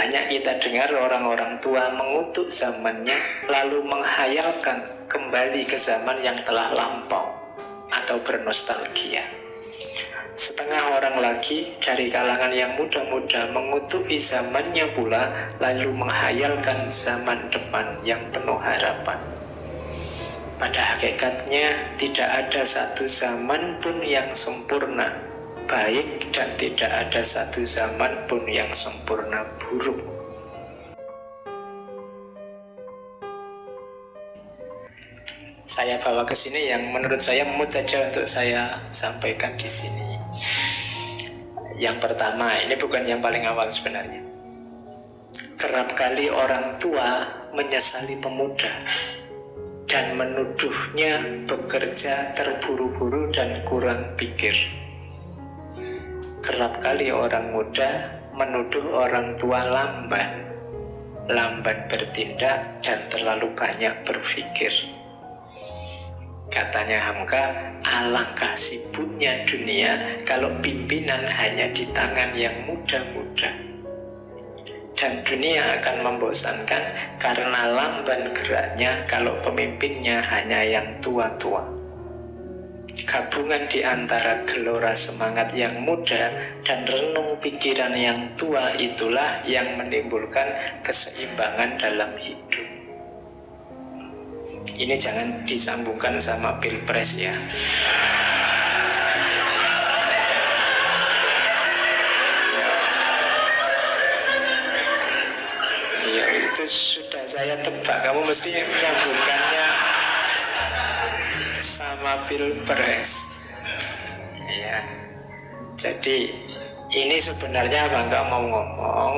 Banyak kita dengar orang-orang tua mengutuk zamannya, lalu menghayalkan kembali ke zaman yang telah lampau atau bernostalgia. Setengah orang lagi dari kalangan yang muda-muda mengutuki zamannya pula, lalu menghayalkan zaman depan yang penuh harapan. Pada hakikatnya tidak ada satu zaman pun yang sempurna baik, dan tidak ada satu zaman pun yang sempurna buruk. Saya bawa ke sini yang menurut saya mood aja untuk saya sampaikan di sini. Yang pertama, ini bukan yang paling awal sebenarnya. Kerap kali orang tua menyesali pemuda dan menuduhnya bekerja terburu-buru dan kurang pikir. Kerap kali orang muda menuduh orang tua lamban bertindak dan terlalu banyak berpikir. Katanya Hamka, alangkah sibuknya dunia kalau pimpinan hanya di tangan yang muda-muda. Dan dunia akan membosankan karena lamban geraknya kalau pemimpinnya hanya yang tua-tua. Gabungan di antara gelora semangat yang muda dan renung pikiran yang tua itulah yang menimbulkan keseimbangan dalam hidup. Ini jangan disambungkan sama pilpres ya. Ya itu sudah saya tebak. Kamu mesti menyambungkannya sama pilpres. Ya. Jadi ini sebenarnya Bangga mau ngomong,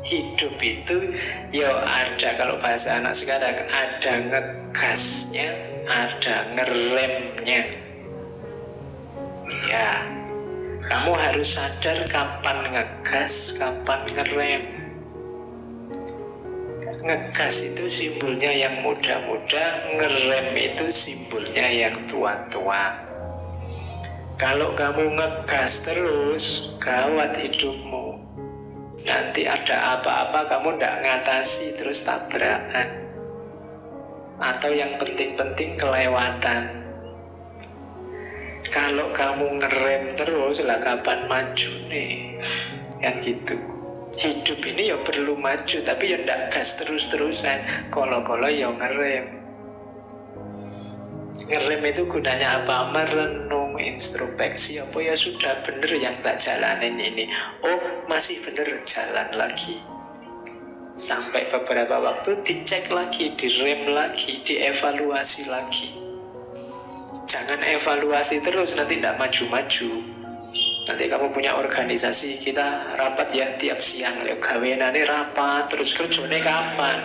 hidup itu ya ada, kalau bahasa anak sekarang, ada ngegasnya, ada ngeremnya. Ya, kamu harus sadar kapan ngegas, kapan ngerem. Ngegas itu simbolnya yang muda-muda, ngerem itu simbolnya yang tua-tua. Kalau kamu ngegas terus, gawat hidupmu. Nanti ada apa-apa kamu tidak ngatasi, terus tabrakan. Atau yang penting-penting kelewatan. Kalau kamu ngerem terus, lah kapan maju nih? Kan gitu. Hidup ini ya perlu maju, tapi ya tidak gas terus-terusan. Kolo-kolo ya ngerem. Ngerem itu gunanya apa? Merenung, introspeksi. Apa ya sudah bener yang tak jalanin ini. Oh masih bener, jalan lagi. Sampai beberapa waktu dicek lagi, direm lagi, dievaluasi lagi. Jangan evaluasi terus, nanti tidak maju-maju. Nanti kamu punya organisasi, kita rapat ya tiap siang, gawenane rapat, terus kerjane kapan?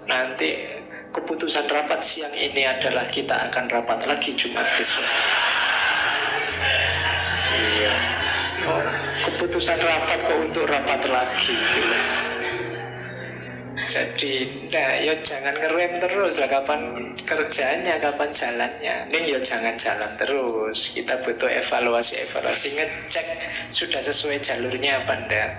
Nanti keputusan rapat siang ini adalah kita akan rapat lagi Jumat besok. Iya. Oh, keputusan rapat kok untuk rapat lagi. Jadi, ya jangan ngerem terus lah. Kapan kerjanya, kapan jalannya. Ini ya jangan jalan terus. Kita butuh evaluasi, ngecek sudah sesuai jalurnya apa enggak.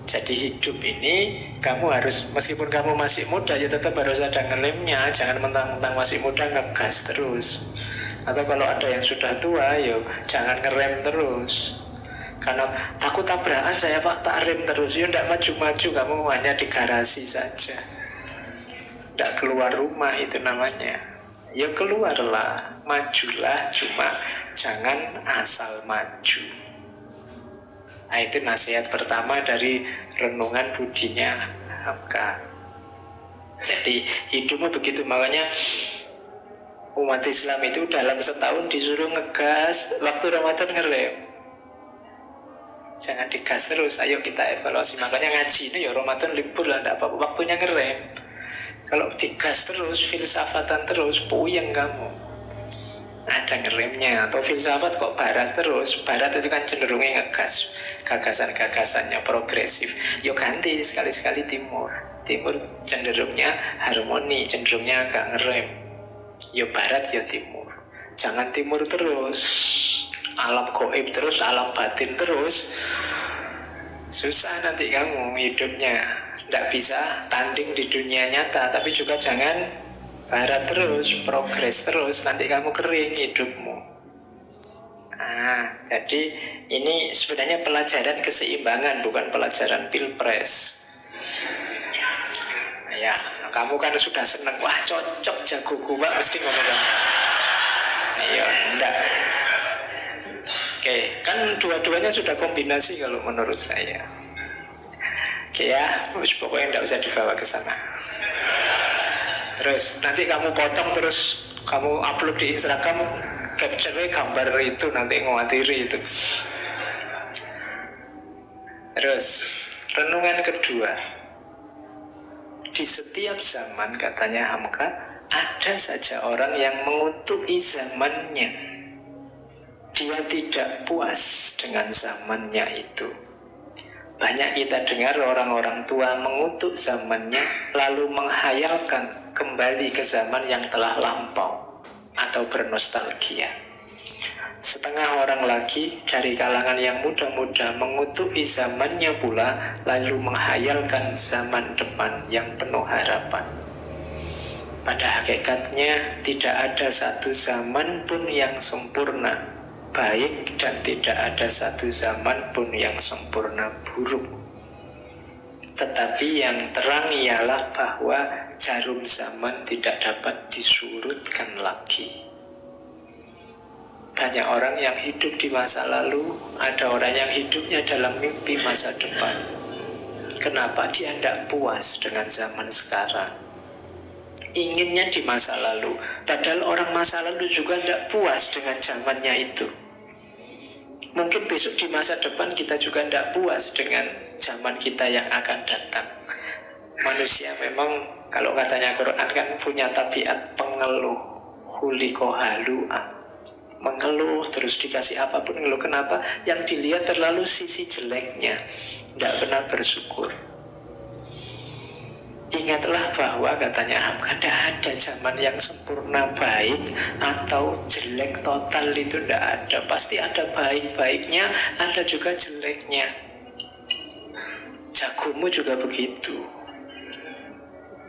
Jadi hidup ini kamu harus, meskipun kamu masih muda, ya tetap harus ada ngeremnya. Jangan mentang-mentang masih muda ngegas terus. Atau kalau ada yang sudah tua, ya jangan ngerem terus. Karena takut tabrakan saya Pak, tak rem terus. Ya tidak maju-maju, kamu hanya di garasi saja. Tidak keluar rumah itu namanya. Ya keluarlah, majulah, cuma jangan asal maju. Nah, itu nasihat pertama dari renungan budinya Hamka. Jadi hidupmu begitu, makanya umat Islam itu dalam setahun disuruh ngegas, waktu Ramadan ngerem. Jangan digas terus, ayo kita evaluasi. Makanya ngaji ini ya Ramadan libur lah, tidak apa-apa, waktunya ngerem. Kalau digas terus, filsafatan terus, puyeng kamu. Ada ngeremnya. Atau filsafat kok barat terus. Barat itu kan cenderungnya ngegas, gagasan-gagasannya progresif. Yo ganti sekali-sekali timur. Timur cenderungnya harmoni, cenderungnya agak ngerem. Yo barat, yo timur. Jangan timur terus, alam goib terus, alam batin terus. Susah nanti kamu hidupnya. Tidak bisa tanding di dunia nyata. Tapi juga jangan barat terus, progres terus. Nanti kamu kering hidupmu. Jadi ini sebenarnya pelajaran keseimbangan, bukan pelajaran pilpres. Ya, kamu kan sudah seneng. Wah, cocok jago gua, mesti ngomong kan. Iya, enggak. Oke, kan dua-duanya sudah kombinasi kalau menurut saya. Oke ya, pokoknya enggak usah dibawa ke sana. Terus nanti kamu potong, terus kamu upload di Instagram, capture gambar itu, nanti ngawatiri itu. Terus renungan kedua, di setiap zaman, katanya Hamka, ada saja orang yang mengutuki zamannya. Dia tidak puas dengan zamannya itu. Banyak kita dengar orang-orang tua mengutuk zamannya, lalu menghayalkan kembali ke zaman yang telah lampau atau bernostalgia. Setengah orang lagi dari kalangan yang muda-muda mengutuki zamannya pula, lalu menghayalkan zaman depan yang penuh harapan. Pada hakikatnya tidak ada satu zaman pun yang sempurna baik, dan tidak ada satu zaman pun yang sempurna buruk. Tetapi yang terang ialah bahwa jarum zaman tidak dapat disurutkan lagi. Banyak orang yang hidup di masa lalu, ada orang yang hidupnya dalam mimpi masa depan. Kenapa dia tidak puas dengan zaman sekarang? Inginnya di masa lalu, padahal orang masa lalu juga tidak puas dengan zamannya itu. Mungkin besok di masa depan kita juga tidak puas dengan zaman kita yang akan datang. Manusia memang, kalau katanya Quran kan, punya tabiat pengeluh, khuliqa halu'a. Mengeluh terus, dikasih apapun ngeluh. Kenapa? Yang dilihat terlalu sisi jeleknya, tidak pernah bersyukur. Ingatlah bahwa, katanya Hamka, tidak ada zaman yang sempurna baik atau jelek total, itu tidak ada. Pasti ada baik-baiknya, ada juga jeleknya. Jagomu juga begitu.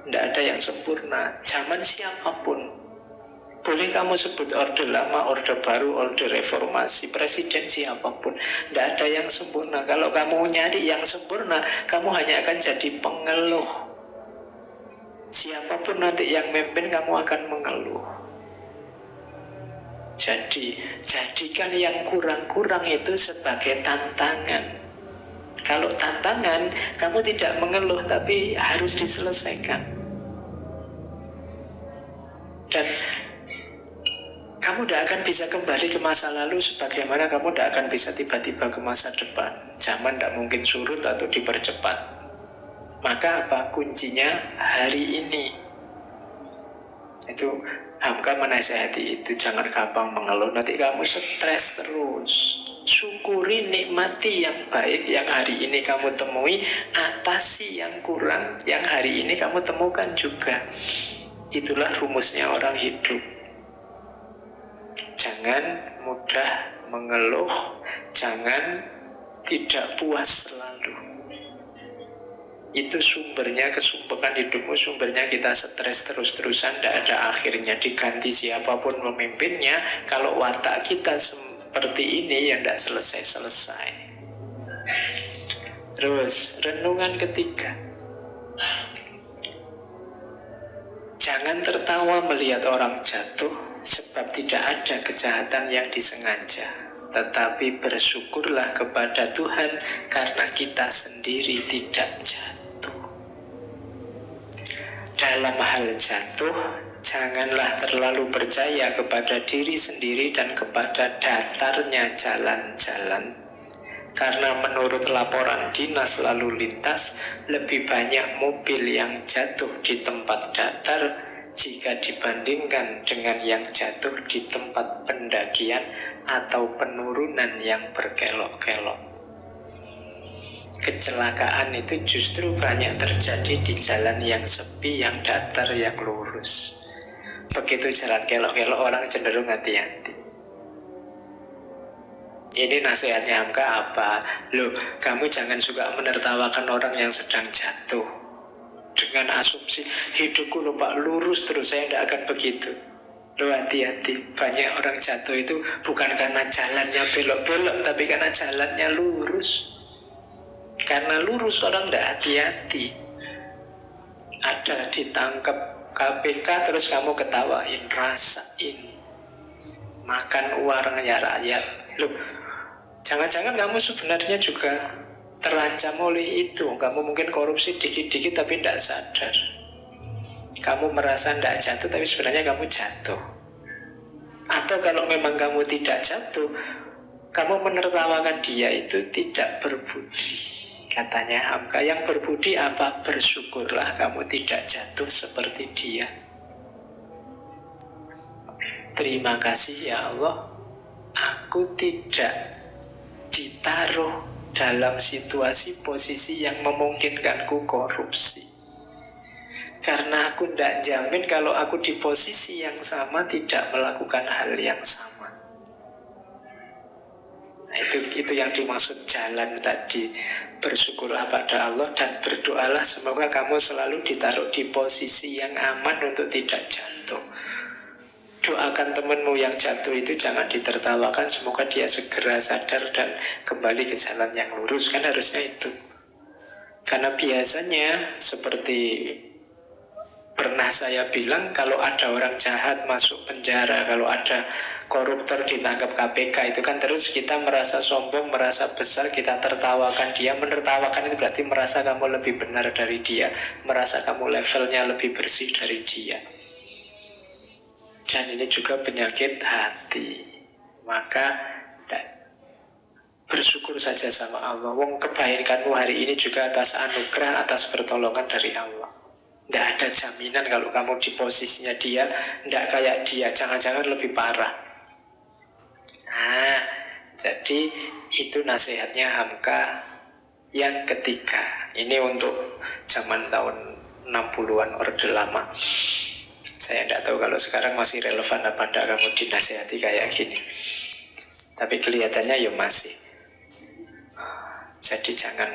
Tidak ada yang sempurna. Zaman siapapun. Boleh kamu sebut orde lama, orde baru, orde reformasi, presiden siapapun, tidak ada yang sempurna. Kalau kamu nyari yang sempurna, kamu hanya akan jadi pengeluh. Siapapun nanti yang memimpin, kamu akan mengeluh. Jadi, jadikan yang kurang-kurang itu sebagai tantangan. Kalau tantangan, kamu tidak mengeluh, tapi harus diselesaikan. Dan kamu tidak akan bisa kembali ke masa lalu, sebagaimana kamu tidak akan bisa tiba-tiba ke masa depan. Zaman tidak mungkin surut atau dipercepat. Maka apa kuncinya? Hari ini. Itu Hamka menasihati itu, jangan gampang mengeluh, nanti kamu stres terus. Syukuri, nikmati yang baik yang hari ini kamu temui, atasi yang kurang yang hari ini kamu temukan juga. Itulah rumusnya orang hidup. Jangan mudah mengeluh, jangan tidak puas selalu. Itu sumbernya, kesumpekan hidupmu, sumbernya kita stres terus-terusan, tidak ada akhirnya. Diganti siapapun memimpinnya, kalau watak kita seperti ini, ya tidak selesai-selesai. Terus, renungan ketiga, jangan tertawa melihat orang jatuh, sebab tidak ada kejahatan yang disengaja. Tetapi bersyukurlah kepada Tuhan karena kita sendiri tidak jatuh. Dalam hal jatuh, janganlah terlalu percaya kepada diri sendiri dan kepada datarnya jalan-jalan. Karena menurut laporan dinas lalu lintas, lebih banyak mobil yang jatuh di tempat datar jika dibandingkan dengan yang jatuh di tempat pendakian atau penurunan yang berkelok-kelok. Kecelakaan itu justru banyak terjadi di jalan yang sepi, yang datar, yang lurus. Begitu jalan kelok-kelok, orang cenderung hati-hati. Ini nasihatnya Hamka apa? Loh, kamu jangan suka menertawakan orang yang sedang jatuh dengan asumsi hidupku loh Pak lurus terus, saya tidak akan begitu. Loh, hati-hati, banyak orang jatuh itu bukan karena jalannya belok-belok, tapi karena jalannya lurus. Karena lurus orang tidak hati-hati. Ada ditangkap KPK terus kamu ketawain, rasain makan uangnya rakyat. Loh, jangan-jangan kamu sebenarnya juga terancam oleh itu. Kamu mungkin korupsi dikit-dikit tapi tidak sadar. Kamu merasa tidak jatuh tapi sebenarnya kamu jatuh. Atau kalau memang kamu tidak jatuh, kamu menertawakan dia, itu tidak berbudi. Katanya Hamka, yang berbudi apa? Bersyukurlah kamu tidak jatuh seperti dia. Terima kasih ya Allah, aku tidak ditaruh dalam situasi posisi yang memungkinkanku korupsi. Karena aku tidak jamin kalau aku di posisi yang sama tidak melakukan hal yang sama. Nah, itu yang dimaksud jalan tadi. Bersyukurlah pada Allah dan berdoalah semoga kamu selalu ditaruh di posisi yang aman untuk tidak jatuh. Doakan temanmu yang jatuh itu jangan ditertawakan, semoga dia segera sadar dan kembali ke jalan yang lurus. Kan harusnya itu. Karena biasanya seperti pernah saya bilang, kalau ada orang jahat masuk penjara, kalau ada koruptor ditangkap KPK, itu kan terus kita merasa sombong, merasa besar, kita tertawakan dia. Menertawakan itu berarti merasa kamu lebih benar dari dia, merasa kamu levelnya lebih bersih dari dia. Dan ini juga penyakit hati. Maka bersyukur saja sama Allah. Wong kebaikanmu hari ini juga atas anugerah, atas pertolongan dari Allah. Tidak ada jaminan kalau kamu di posisinya dia, tidak kayak dia, jangan-jangan lebih parah. Nah, jadi itu nasihatnya Hamka yang ketiga. Ini untuk zaman tahun 60-an Orde Lama. Saya tidak tahu kalau sekarang masih relevan apa tidak kamu dinasihati kayak gini. Tapi kelihatannya ya masih. Jadi jangan,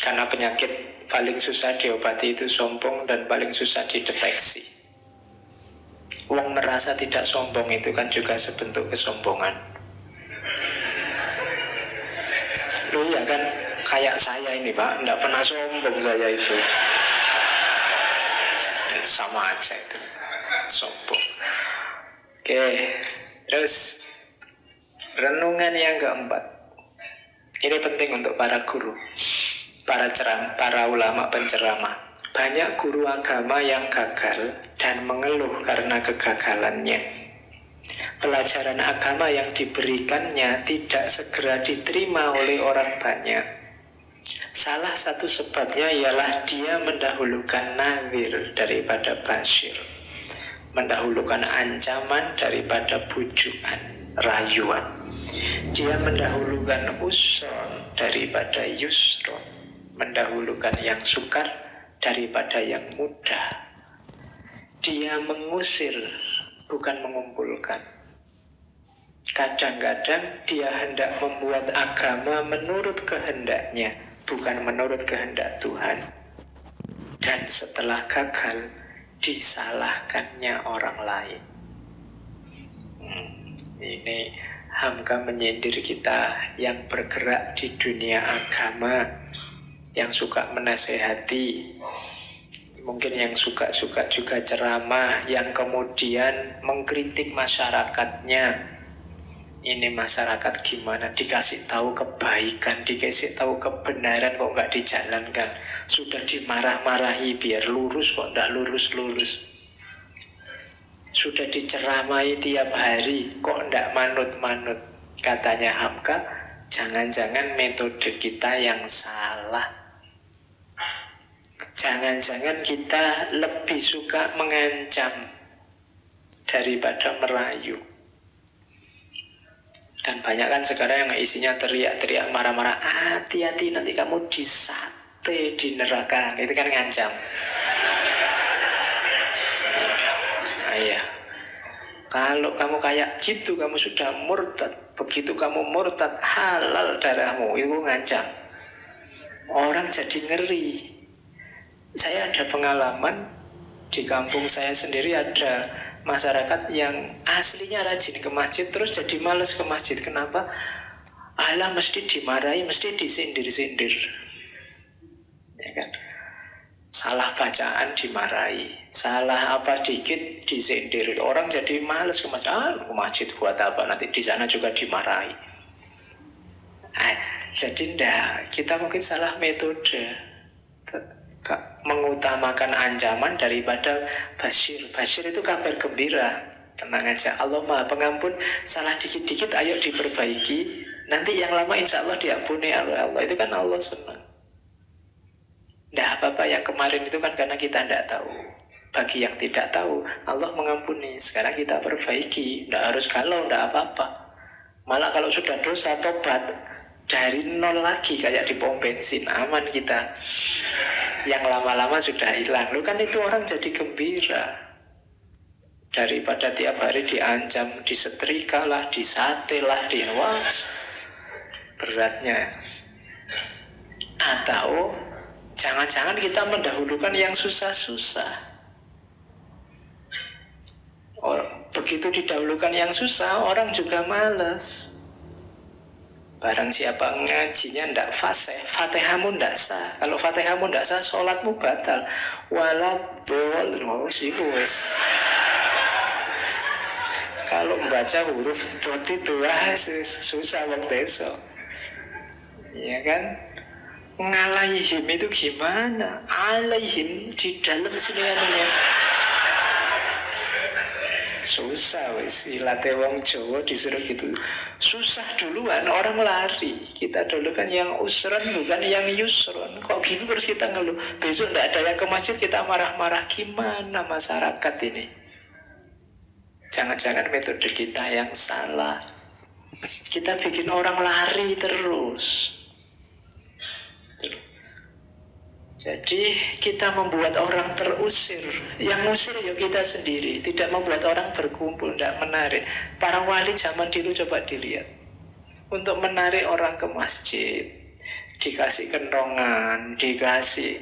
karena penyakit paling susah diobati itu sombong dan paling susah dideteksi. Wong merasa tidak sombong itu kan juga sebentuk kesombongan. Loh iya kan, kayak saya ini Pak, tidak pernah sombong saya itu. Sama aja itu, sombong. Oke, terus renungan yang keempat. Ini penting untuk para guru, para ulama penceramah. Banyak guru agama yang gagal dan mengeluh karena kegagalannya. Pelajaran agama yang diberikannya tidak segera diterima oleh orang banyak. Salah satu sebabnya ialah dia mendahulukan nawir daripada basyir, mendahulukan ancaman daripada bujukan, rayuan. Dia mendahulukan usron daripada yusron, mendahulukan yang sukar daripada yang mudah. Dia mengusir, bukan mengumpulkan. Kadang-kadang dia hendak membuat agama menurut kehendaknya, bukan menurut kehendak Tuhan. Dan setelah gagal, disalahkannya orang lain. Ini Hamka menyindir kita yang bergerak di dunia agama, yang suka menasehati, mungkin yang suka-suka juga ceramah, yang kemudian mengkritik masyarakatnya. Ini masyarakat gimana, dikasih tahu kebaikan, dikasih tahu kebenaran kok nggak dijalankan. Sudah dimarah-marahi biar lurus kok nggak lurus-lurus. Sudah diceramai tiap hari kok ndak manut-manut. Katanya Hamka, jangan-jangan metode kita yang salah. Jangan-jangan kita lebih suka mengancam daripada merayu. Dan banyak kan sekarang yang isinya teriak-teriak, marah-marah. Hati-hati nanti kamu disate di neraka. Itu kan ngancam. Iya. Kalau kamu kayak gitu, kamu sudah murtad. Begitu kamu murtad, halal darahmu. Itu ngancam. Orang jadi ngeri. Saya ada pengalaman di kampung saya sendiri, ada masyarakat yang aslinya rajin ke masjid terus jadi males ke masjid. Kenapa? Alah, mesti dimarahi, mesti disindir-sindir, ya kan? Salah bacaan dimarahi, salah apa dikit disindir. Orang jadi males ke masjid. Ke masjid buat apa? Nanti di sana juga dimarahi. Jadi ndak, kita mungkin salah metode. Mengutamakan ancaman daripada basyir. Basyir itu kabar gembira. Tenang aja, Allah Maha Pengampun. Salah dikit-dikit ayo diperbaiki. Nanti yang lama insya Allah diampuni oleh Allah. Itu kan Allah senang. Nggak apa-apa, yang kemarin itu kan karena kita tidak tahu. Bagi yang tidak tahu, Allah mengampuni. Sekarang kita perbaiki. Nggak harus galau, nggak apa-apa. Malah kalau sudah dosa, tobat dari nol lagi, kayak di pom bensin, aman kita. Yang lama-lama sudah hilang. Lu kan itu orang jadi gembira. Daripada tiap hari diancam, disetrika lah, disate lah, was beratnya. Atau jangan-jangan kita mendahulukan yang susah-susah. Begitu didahulukan yang susah, orang juga malas. Barang siapa ngajinya ndak fasih, Fatihahmu ndak sah. Kalau Fatihahmu ndak sah, sholatmu batal. Waladhdallin, wis. Kalau membaca huruf dot itu susah waktu besok. Ya kan? Ngalaihim itu gimana? Alaihim di dalam sini anunya. Susah wis, ilate wong Jawa disuruh gitu. Susah duluan, orang lari. Kita dulu kan yang usron, bukan yang yusron. Kok gitu terus kita ngeluh. Besok nggak ada yang ke masjid, kita marah-marah. Gimana masyarakat ini? Jangan-jangan metode kita yang salah. Kita bikin orang lari terus. Jadi kita membuat orang terusir. Yang ngusir ya kita sendiri. Tidak membuat orang berkumpul, tidak menarik. Para wali zaman dulu coba dilihat. Untuk menarik orang ke masjid, dikasih kentongan, dikasih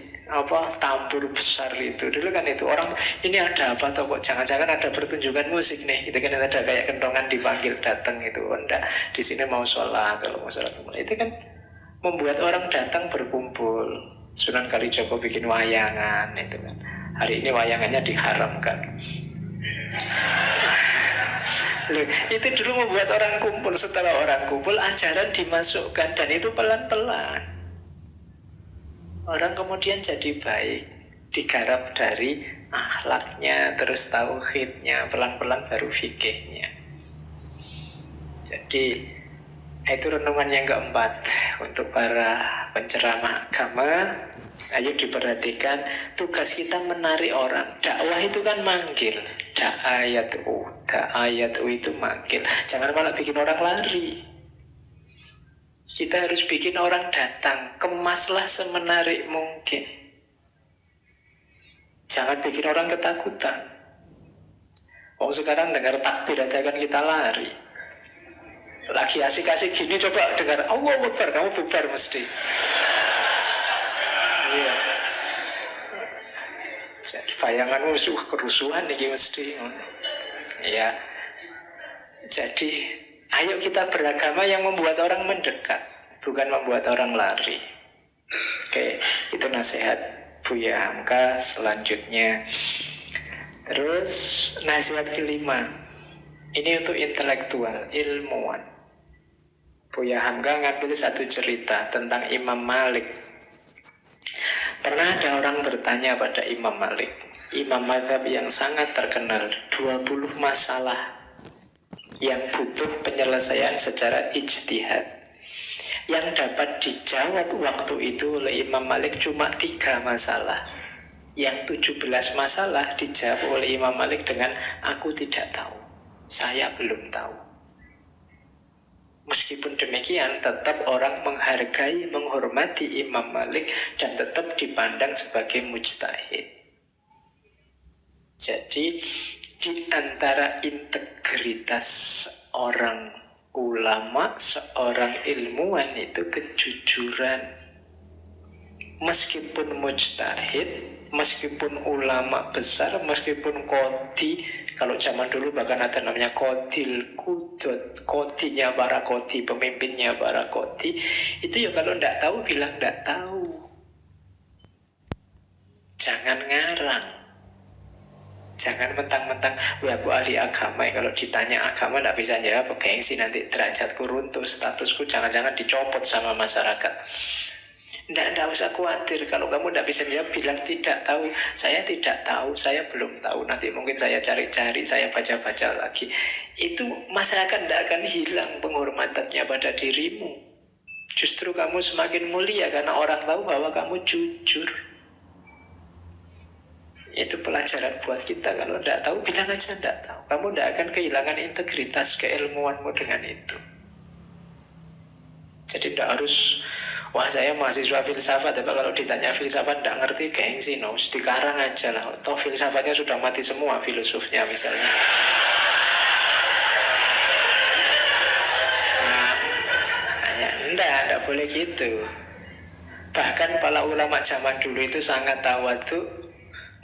tambur besar itu. Dulu kan itu orang, ini ada apa atau kok jangan-jangan ada pertunjukan musik nih. Itu kan ada kayak kentongan dipanggil datang itu. Enggak, di sini mau sholat, kalau mau sholat itu kan membuat orang datang berkumpul. Sunan Kalijogo bikin wayangan itu kan. Hari ini wayangannya diharamkan. Itu dulu membuat orang kumpul. Setelah orang kumpul, ajaran dimasukkan. Dan itu pelan-pelan. Orang kemudian jadi baik. Digarap dari akhlaknya, terus tauhidnya, pelan-pelan baru fikihnya. Jadi itu renungan yang keempat untuk para penceramah agama. Ayo diperhatikan, tugas kita menarik orang. Dakwah itu kan manggil. Da'ayatu itu manggil. Jangan malah bikin orang lari. Kita harus bikin orang datang. Kemaslah semenarik mungkin. Jangan bikin orang ketakutan. Sekarang dengar takbir aja kan kita lari. Lagi asik-asik gini, coba dengar Allahu Akbar, kamu bubar mesti. Iya. Jadi bayanganmu kerusuhan nih mesti. Iya. Jadi ayo kita beragama yang membuat orang mendekat, bukan membuat orang lari. Oke, itu nasihat Buya Hamka. Selanjutnya, terus nasihat kelima. Ini untuk intelektual, ilmuwan. Buya Hamka ngambil satu cerita tentang Imam Malik. Pernah ada orang bertanya pada Imam Malik, imam mazhab yang sangat terkenal, 20 masalah yang butuh penyelesaian secara ijtihad. Yang dapat dijawab waktu itu oleh Imam Malik cuma 3 masalah. Yang 17 masalah dijawab oleh Imam Malik dengan aku tidak tahu, saya belum tahu. Meskipun demikian, tetap orang menghargai, menghormati Imam Malik dan tetap dipandang sebagai mujtahid. Jadi, di antara integritas orang ulama, seorang ilmuwan itu kejujuran. Meskipun mujtahid, meskipun ulama besar, meskipun kodi, kalau zaman dulu bahkan ada namanya kodil kudut, kodinya para kodi, pemimpinnya para kodi, itu ya kalau tidak tahu bilang tidak tahu. Jangan ngarang. Jangan mentang-mentang, wah aku ahli agama ya. Kalau ditanya agama tidak bisa jawab, gengsi nanti derajatku runtuh, statusku jangan-jangan dicopot sama masyarakat. Tidak usah khawatir. Kalau kamu tidak bisa jawab, bilang tidak tahu. Saya tidak tahu, saya belum tahu. Nanti mungkin saya cari-cari, saya baca-baca lagi. Itu masyarakat tidak akan hilang penghormatannya pada dirimu. Justru kamu semakin mulia karena orang tahu bahwa kamu jujur. Itu pelajaran buat kita. Kalau tidak tahu, bilang aja tidak tahu. Kamu tidak akan kehilangan integritas keilmuanmu dengan itu. Jadi tidak harus, wah saya mahasiswa filsafat, tapi kalau ditanya filsafat tidak ngerti, gengsi, no, dikarang aja lah. Toh filsafatnya sudah mati semua, filosofnya misalnya. Nah, enggak boleh gitu. Bahkan para ulama zaman dulu itu sangat tawadhu.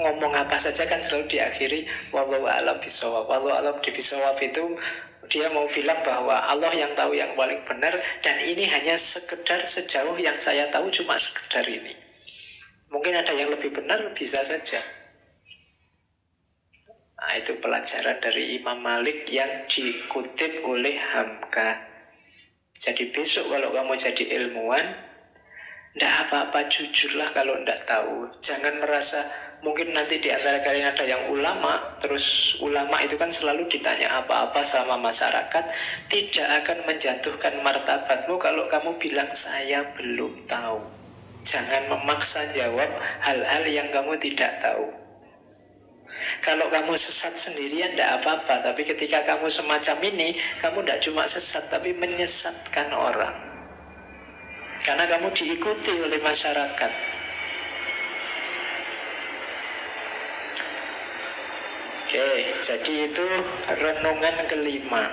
Ngomong apa saja kan selalu diakhiri wallahu a'lam bishawab. Wallahu a'lam bishawab itu dia mau bilang bahwa Allah yang tahu yang paling benar, dan ini hanya sekedar sejauh yang saya tahu, cuma sekedar ini. Mungkin ada yang lebih benar, bisa saja. Nah, itu pelajaran dari Imam Malik yang dikutip oleh Hamka. Jadi besok kalau kamu jadi ilmuwan, tidak apa-apa, jujurlah kalau tidak tahu. Jangan merasa, mungkin nanti di antara kalian ada yang ulama, terus ulama itu kan selalu ditanya apa-apa sama masyarakat, tidak akan menjatuhkan martabatmu kalau kamu bilang saya belum tahu. Jangan memaksa jawab hal-hal yang kamu tidak tahu. Kalau kamu sesat sendirian tidak apa-apa, tapi ketika kamu semacam ini, kamu tidak cuma sesat, tapi menyesatkan orang. Karena kamu diikuti oleh masyarakat. Oke, jadi itu renungan kelima.